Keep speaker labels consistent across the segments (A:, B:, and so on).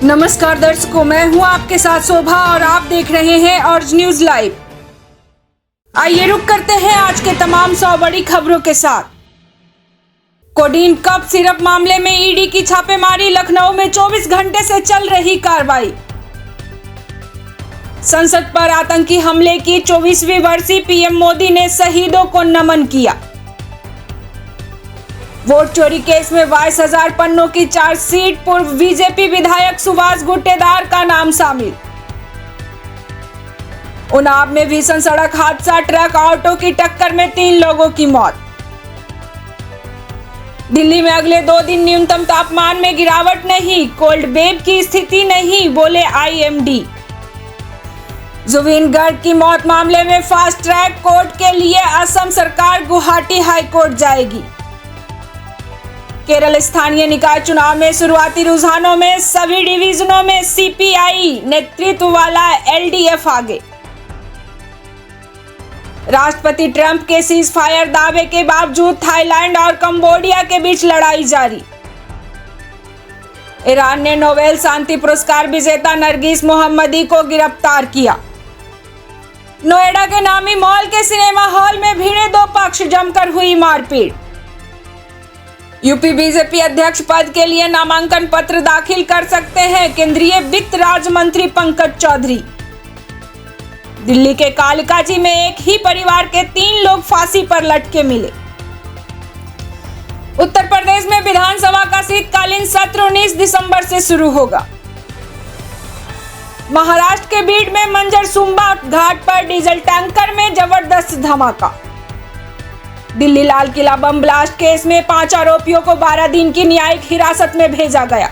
A: नमस्कार दर्शकों, मैं हूं आपके साथ शोभा और आप देख रहे हैं ऑर्ज न्यूज लाइव। आइए रुक करते हैं आज के तमाम 100 बड़ी खबरों के साथ। कोडीन कफ सिरप मामले में ईडी की छापेमारी, लखनऊ में 24 घंटे से चल रही कार्रवाई। संसद पर आतंकी हमले की 24वीं वर्षी, पीएम मोदी ने शहीदों को नमन किया। वोट चोरी केस में 22,000 पन्नों की चार्जशीट, पूर्व बीजेपी विधायक सुभाष गुट्टेदार का नाम शामिल। उन्नाव में भीषण सड़क हादसा, ट्रक ऑटो की टक्कर में 3 लोगों की मौत। दिल्ली में अगले 2 दिन न्यूनतम तापमान में गिरावट नहीं, कोल्ड वेव की स्थिति नहीं, बोले आईएमडी। जुबिन गर्ग की मौत मामले में फास्ट ट्रैक कोर्ट के लिए असम सरकार गुवाहाटी हाईकोर्ट जाएगी। केरल स्थानीय निकाय चुनाव में शुरुआती रुझानों में सभी डिवीजनों में सीपीआई नेतृत्व वाला एलडीएफ आगे। राष्ट्रपति ट्रंप के सीज फायर दावे के बावजूद थाईलैंड और कंबोडिया के बीच लड़ाई जारी। ईरान ने नोबेल शांति पुरस्कार विजेता नरगिस मोहम्मदी को गिरफ्तार किया। नोएडा के नामी मॉल के सिनेमा हॉल में भिड़े 2 पक्ष, जमकर हुई मारपीट। यूपी बीजेपी अध्यक्ष पद के लिए नामांकन पत्र दाखिल कर सकते हैं केंद्रीय वित्त राज्य मंत्री पंकज चौधरी। दिल्ली के कालिकाजी में एक ही परिवार के 3 लोग फांसी पर लटके मिले। उत्तर प्रदेश में विधानसभा का शीतकालीन सत्र 19 दिसंबर से शुरू होगा। महाराष्ट्र के बीड में मंजर सुंबा घाट पर डीजल टैंकर में जबरदस्त धमाका। Delhi Lal Qila bomb blast case में 5 आरोपियों को 12 दिन की न्यायिक हिरासत में भेजा गया।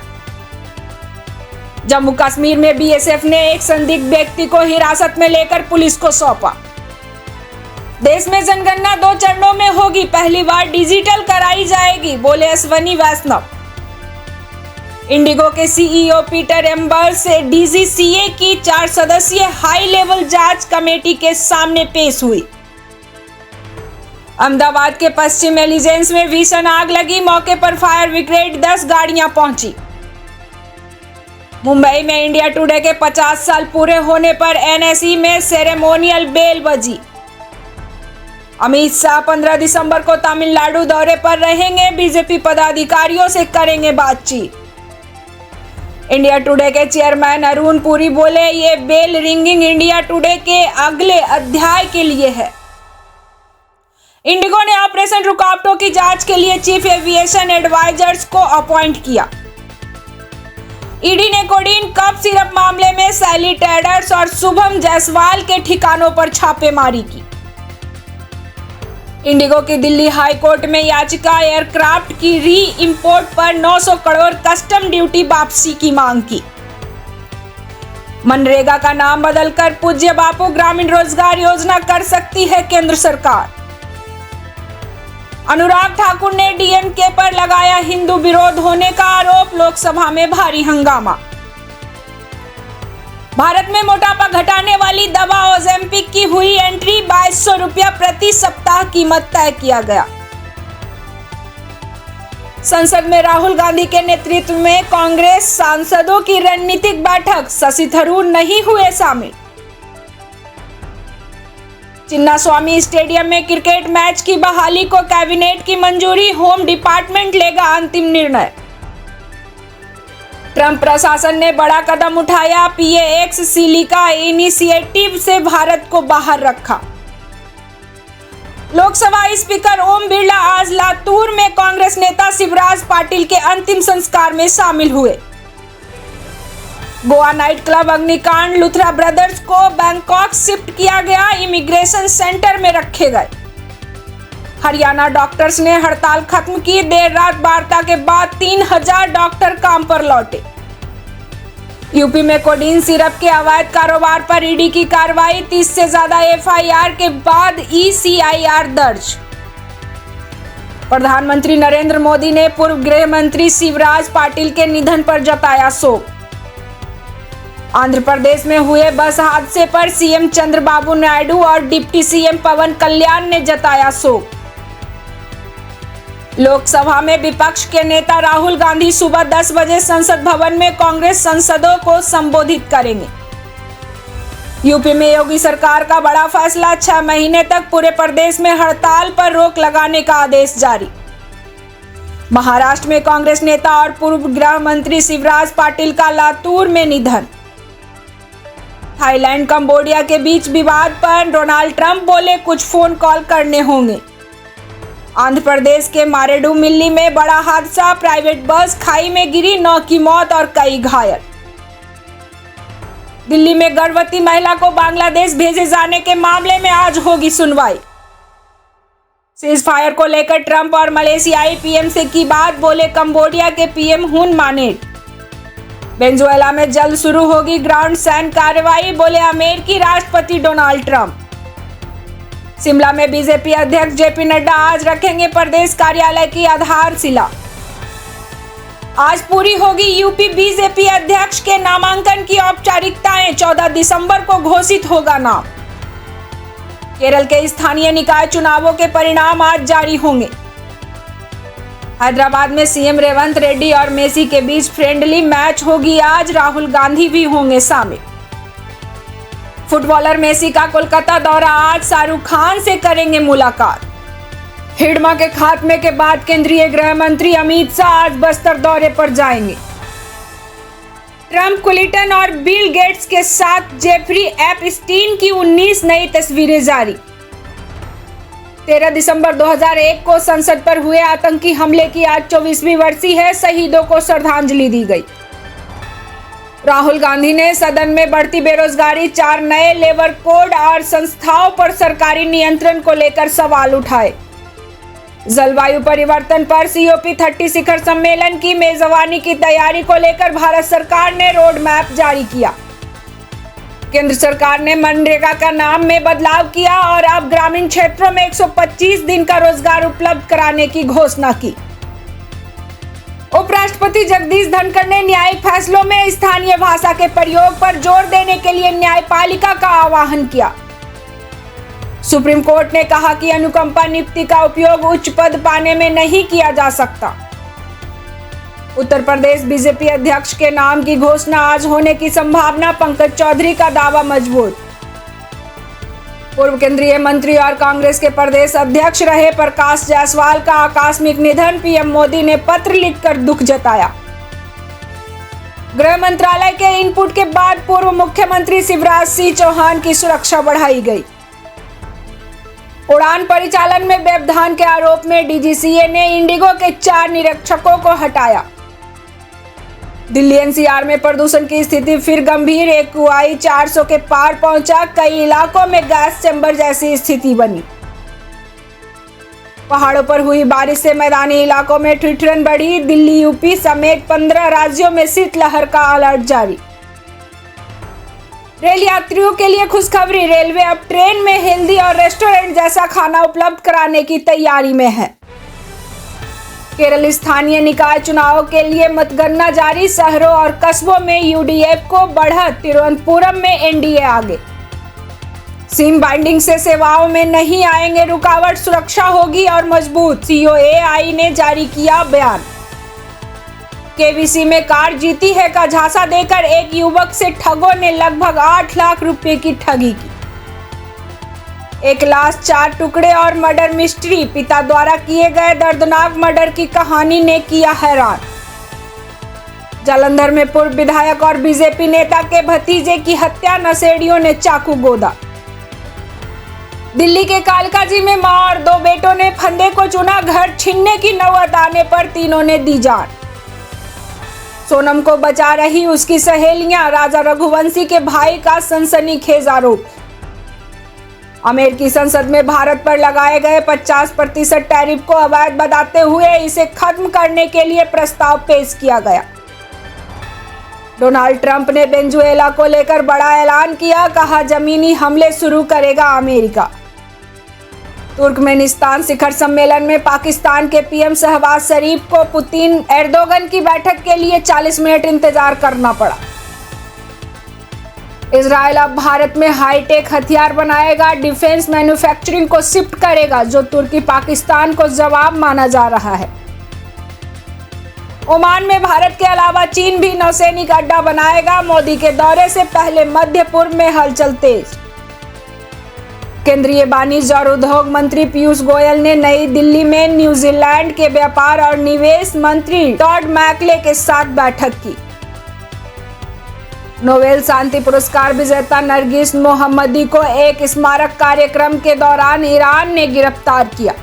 A: जम्मू कश्मीर में बीएसएफ ने एक संदिग्ध व्यक्ति को हिरासत में लेकर पुलिस को सौंपा। देश में जनगणना 2 चरणों में होगी, पहली बार डिजिटल कराई जाएगी, बोले अश्वनी वैष्णव। इंडिगो के सीईओ पीटर एम्बर्स से डीजीसीए की 4 सदस्यीय हाई लेवल जांच कमेटी के सामने पेश हुई। अहमदाबाद के पश्चिम एलिजेंस में भीषण आग लगी, मौके पर फायर ब्रिगेड 10 गाड़ियां पहुंची। मुंबई में इंडिया टुडे के 50 साल पूरे होने पर एनएसई में सेरेमोनियल बेल बजी। अमित शाह 15 दिसंबर को तमिलनाडु दौरे पर रहेंगे, बीजेपी पदाधिकारियों से करेंगे बातचीत। इंडिया टुडे के चेयरमैन अरुण पुरी बोले, ये बेल रिंगिंग इंडिया टुडे के अगले अध्याय के लिए है। इंडिगो ने ऑपरेशन रुकावटों की जांच के लिए चीफ एविएशन एडवाइजर्स को अपॉइंट किया। ईडी ने कोडीन कफ सिरप मामले में सैली ट्रेडर्स और शुभम जायसवाल के ठिकानों पर छापेमारी की। इंडिगो की दिल्ली हाई कोर्ट में याचिका, एयरक्राफ्ट की री इंपोर्ट पर 900 करोड़ कस्टम ड्यूटी वापसी की मांग की। मनरेगा का नाम बदलकर पूज्य बापू ग्रामीण रोजगार योजना कर सकती है केंद्र सरकार। अनुराग ठाकुर ने डीएमके पर लगाया हिंदू विरोध होने का आरोप, लोकसभा में भारी हंगामा। भारत में मोटापा घटाने वाली दवा ओजेम्पिक की हुई एंट्री, 2200 रुपया प्रति सप्ताह कीमत तय किया गया। संसद में राहुल गांधी के नेतृत्व में कांग्रेस सांसदों की रणनीतिक बैठक, शशि थरूर नहीं हुए शामिल। चिन्नास्वामी स्टेडियम में क्रिकेट मैच की बहाली को कैबिनेट की मंजूरी, होम डिपार्टमेंट लेगा अंतिम निर्णय। ट्रंप प्रशासन ने बड़ा कदम उठाया, PAX सिलिका इनिशिएटिव से भारत को बाहर रखा। लोकसभा स्पीकर ओम बिरला आज लातूर में कांग्रेस नेता शिवराज पाटिल के अंतिम संस्कार में शामिल हुए। गोवा नाइट क्लब अग्निकांड, लुथरा ब्रदर्स को बैंकॉक शिफ्ट किया गया, इमिग्रेशन सेंटर में रखे गए। हरियाणा डॉक्टर्स ने हड़ताल खत्म की, देर रात वार्ता के बाद 3000 डॉक्टर काम पर लौटे। यूपी में कोडीन सिरप के अवैध कारोबार पर ईडी की कार्रवाई, 30 से ज्यादा एफआईआर के बाद ECIR दर्ज। प्रधानमंत्री नरेंद्र मोदी ने पूर्व गृह मंत्री शिवराज पाटिल के निधन पर जताया शोक। आंध्र प्रदेश में हुए बस हादसे पर सीएम चंद्रबाबू नायडू और डिप्टी सीएम पवन कल्याण ने जताया शोक। लोकसभा में विपक्ष के नेता राहुल गांधी सुबह 10 बजे संसद भवन में कांग्रेस सांसदों को संबोधित करेंगे। यूपी में योगी सरकार का बड़ा फैसला, 6 महीने तक पूरे प्रदेश में हड़ताल पर रोक लगाने का आदेश जारी। महाराष्ट्र में कांग्रेस नेता और पूर्व गृह मंत्री शिवराज पाटिल का लातूर में निधन। थाईलैंड कंबोडिया के बीच विवाद पर डोनाल्ड ट्रंप बोले कुछ फोन कॉल करने होंगे। आंध्र प्रदेश के मारेडुमिल्ली में बड़ा हादसा, प्राइवेट बस खाई में गिरी, 9 की मौत और कई घायल। दिल्ली में गर्भवती महिला को बांग्लादेश भेजे जाने के मामले में आज होगी सुनवाई। सीज फायर को लेकर ट्रंप और मलेशियाई पीएम से की बात, बोले कंबोडिया के पीएम हुन मानेट। वेनेजुएला में जल्द शुरू होगी ग्राउंड सैन्य कार्रवाई, बोले अमेरिकी राष्ट्रपति डोनाल्ड ट्रंप। शिमला में बीजेपी अध्यक्ष जेपी नड्डा आज रखेंगे प्रदेश कार्यालय की आधारशिला। आज पूरी होगी यूपी बीजेपी अध्यक्ष के नामांकन की औपचारिकताएं, 14 दिसंबर को घोषित होगा नाम। केरल के स्थानीय निकाय चुनावों के परिणाम आज जारी होंगे। हैदराबाद में सीएम रेवंत रेड्डी और मेसी के बीच फ्रेंडली मैच होगी आज, राहुल गांधी भी होंगे शामिल। फुटबॉलर मेसी का कोलकाता दौरा आज, शाहरुख खान से करेंगे मुलाकात। हिडमा के खात्मे के बाद केंद्रीय गृह मंत्री अमित शाह आज बस्तर दौरे पर जाएंगे। ट्रंप, क्लिंटन और बिल गेट्स के साथ जेफरी एपस्टीन की 19 नई तस्वीरें जारी। 13 दिसंबर 2001 को संसद पर हुए आतंकी हमले की आज 24वीं बरसी है, शहीदों को श्रद्धांजलि दी गई। राहुल गांधी ने सदन में बढ़ती बेरोजगारी, 4 नए लेबर कोड और संस्थाओं पर सरकारी नियंत्रण को लेकर सवाल उठाए। जलवायु परिवर्तन पर COP30 शिखर सम्मेलन की मेजबानी की तैयारी को लेकर भारत सरकार ने रोड मैप जारी किया। केंद्र सरकार ने मनरेगा का नाम में बदलाव किया और अब ग्रामीण क्षेत्रों में 125 दिन का रोजगार उपलब्ध कराने की घोषणा की। उपराष्ट्रपति जगदीप धनखड़ ने न्यायिक फैसलों में स्थानीय भाषा के प्रयोग पर जोर देने के लिए न्यायपालिका का आह्वान किया। सुप्रीम कोर्ट ने कहा कि अनुकंपा नियुक्ति का उपयोग उच्च पद पाने में नहीं किया जा सकता। उत्तर प्रदेश बीजेपी अध्यक्ष के नाम की घोषणा आज होने की संभावना, पंकज चौधरी का दावा मजबूत। पूर्व केंद्रीय मंत्री और कांग्रेस के प्रदेश अध्यक्ष रहे प्रकाश जायसवाल का आकस्मिक निधन, पीएम मोदी ने पत्र लिखकर दुख जताया। गृह मंत्रालय के इनपुट के बाद पूर्व मुख्यमंत्री शिवराज सिंह चौहान की सुरक्षा बढ़ाई गई। उड़ान परिचालन में व्यवधान के आरोप में DGCA ने इंडिगो के 4 निरीक्षकों को हटाया। दिल्ली NCR में प्रदूषण की स्थिति फिर गंभीर, AQI 400 के पार पहुंचा, कई इलाकों में गैस चैम्बर जैसी स्थिति बनी। पहाड़ों पर हुई बारिश से मैदानी इलाकों में ठिठुरन बढ़ी, दिल्ली यूपी समेत 15 राज्यों में शीतलहर का अलर्ट जारी। रेल यात्रियों के लिए खुशखबरी, रेलवे अब ट्रेन में हेल्दी और रेस्टोरेंट जैसा खाना उपलब्ध कराने की तैयारी में है। केरल स्थानीय निकाय चुनाव के लिए मतगणना जारी, शहरों और कस्बों में UDF को बढ़त, तिरुवनंतपुरम में NDA आगे। सिम बाइंडिंग से सेवाओं में नहीं आएंगे रुकावट, सुरक्षा होगी और मजबूत, COAI ने जारी किया बयान। KBC में कार जीती है का झांसा देकर एक युवक से ठगों ने लगभग 8 लाख रुपए की ठगी की। एक लाश 4 टुकड़े और मर्डर मिस्ट्री, पिता द्वारा किए गए दर्दनाक मर्डर की कहानी ने किया हैरान। जालंधर में पूर्व विधायक और बीजेपी नेता के भतीजे की हत्या, नशेड़ियों ने चाकू गोदा। दिल्ली के कालकाजी में मां और 2 बेटों ने फंदे को चुना, घर छीनने की नौबत आने पर तीनों ने दी जान। सोनम को बचा रही उसकी सहेलियां, राजा रघुवंशी के भाई का सनसनीखेज आरोप। अमेरिकी संसद में भारत पर लगाए गए 50% टैरिफ को अवैध बताते हुए इसे खत्म करने के लिए प्रस्ताव पेश किया गया। डोनाल्ड ट्रंप ने वेनेजुएला को लेकर बड़ा ऐलान किया, कहा जमीनी हमले शुरू करेगा अमेरिका। तुर्कमेनिस्तान शिखर सम्मेलन में पाकिस्तान के पीएम शहबाज शरीफ को पुतिन एर्दोगन की बैठक के लिए 40 मिनट इंतजार करना पड़ा। इजराइल अब भारत में हाईटेक हथियार बनाएगा, डिफेंस मैन्युफैक्चरिंग को शिफ्ट करेगा, जो तुर्की पाकिस्तान को जवाब माना जा रहा है। ओमान में भारत के अलावा चीन भी नौसैनिक अड्डा बनाएगा, मोदी के दौरे से पहले मध्य पूर्व में हलचल तेज। केंद्रीय वाणिज्य और उद्योग मंत्री पीयूष गोयल ने नई दिल्ली में न्यूजीलैंड के व्यापार और निवेश मंत्री टॉड मैकले के साथ बैठक की। नोबेल शांति पुरस्कार विजेता नरगिस मोहम्मदी को एक स्मारक कार्यक्रम के दौरान ईरान ने गिरफ्तार किया।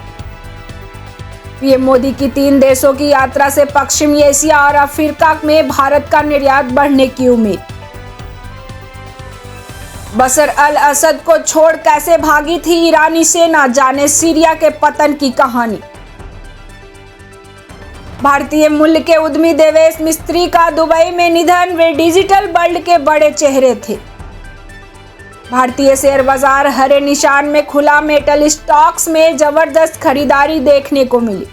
A: पीएम मोदी की 3 देशों की यात्रा से पश्चिमी एशिया और अफ्रीका में भारत का निर्यात बढ़ने की उम्मीद। बशर अल असद को छोड़ कैसे भागी थी ईरानी सेना, जाने सीरिया के पतन की कहानी। भारतीय मूल के उद्यमी देवेश मिस्त्री का दुबई में निधन, वे डिजिटल वर्ल्ड के बड़े चेहरे थे। भारतीय शेयर बाजार हरे निशान में खुला, मेटल स्टॉक्स में जबरदस्त खरीदारी देखने को मिली।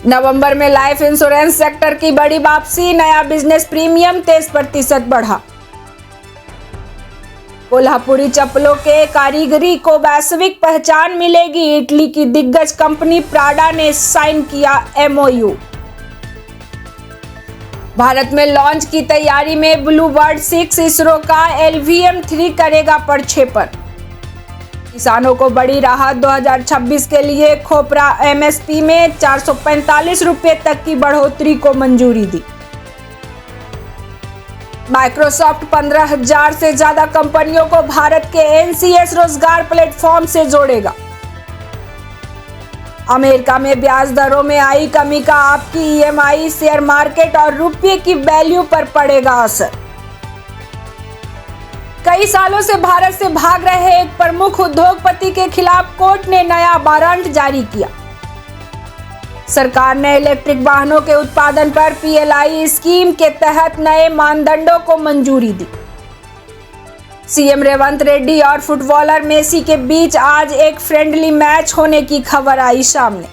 A: नवंबर में लाइफ इंश्योरेंस सेक्टर की बड़ी वापसी, नया बिजनेस प्रीमियम 23% बढ़ा। कोल्हापुरी चप्पलों के कारीगरी को वैश्विक पहचान मिलेगी, इटली की दिग्गज कंपनी प्राडा ने साइन किया MOU। भारत में लॉन्च की तैयारी में ब्लू बर्ड 6, इसरो का LVM-3 करेगा प्रक्षेपण। किसानों को बड़ी राहत, 2026 के लिए खोपरा MSP में 445 रुपये तक की बढ़ोतरी को मंजूरी दी। माइक्रोसॉफ्ट 15,000 से ज्यादा कंपनियों को भारत के NCS रोजगार प्लेटफॉर्म से जोड़ेगा। अमेरिका में ब्याज दरों में आई कमी का आपकी EMI, शेयर मार्केट और रुपये की वैल्यू पर पड़ेगा असर। कई सालों से भारत से भाग रहे एक प्रमुख उद्योगपति के खिलाफ कोर्ट ने नया वारंट जारी किया। सरकार ने इलेक्ट्रिक वाहनों के उत्पादन पर PLI स्कीम के तहत नए मानदंडों को मंजूरी दी। सीएम रेवंत रेड्डी और फुटबॉलर मेसी के बीच आज एक फ्रेंडली मैच होने की खबर आई सामने।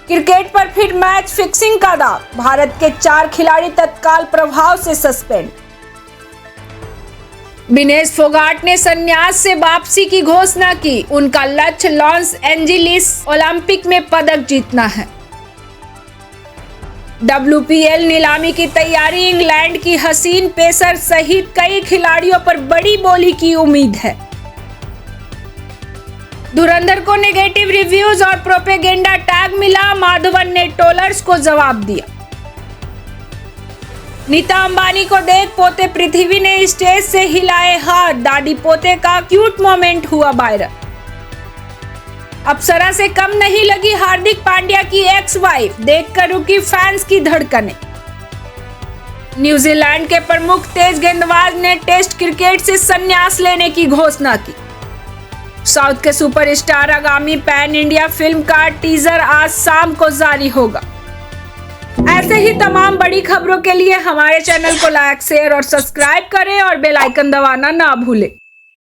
A: क्रिकेट पर फिर मैच फिक्सिंग का दाव, भारत के 4 खिलाड़ी तत्काल प्रभाव से सस्पेंड। विनेश फोगाट ने संन्यास से वापसी की घोषणा की, उनका लक्ष्य लॉस एंजिलिस ओलंपिक में पदक जीतना है। WPL नीलामी की तैयारी, इंग्लैंड की हसीन पेसर सहित कई खिलाड़ियों पर बड़ी बोली की उम्मीद है। धुरंधर को नेगेटिव रिव्यूज और प्रोपेगेंडा टैग मिला, माधवन ने ट्रोलर्स को जवाब दिया। नीता अंबानी को देख पोते पृथ्वी ने स्टेज से हिलाए हाथ, दादी पोते का क्यूट मोमेंट हुआ वायरल। अप्सरा से कम नहीं लगी हार्दिक पांड्या की एक्स वाइफ, देखकर रुकी फैंस की धड़कनें। न्यूजीलैंड के प्रमुख तेज गेंदबाज ने टेस्ट क्रिकेट से संन्यास लेने की घोषणा की। साउथ के सुपरस्टार आगामी पैन इंडिया फिल्म का टीजर आज शाम को जारी होगा। ऐसे ही तमाम बड़ी खबरों के लिए हमारे चैनल को लाइक, शेयर और सब्सक्राइब करें और बेल आइकन दबाना ना भूलें।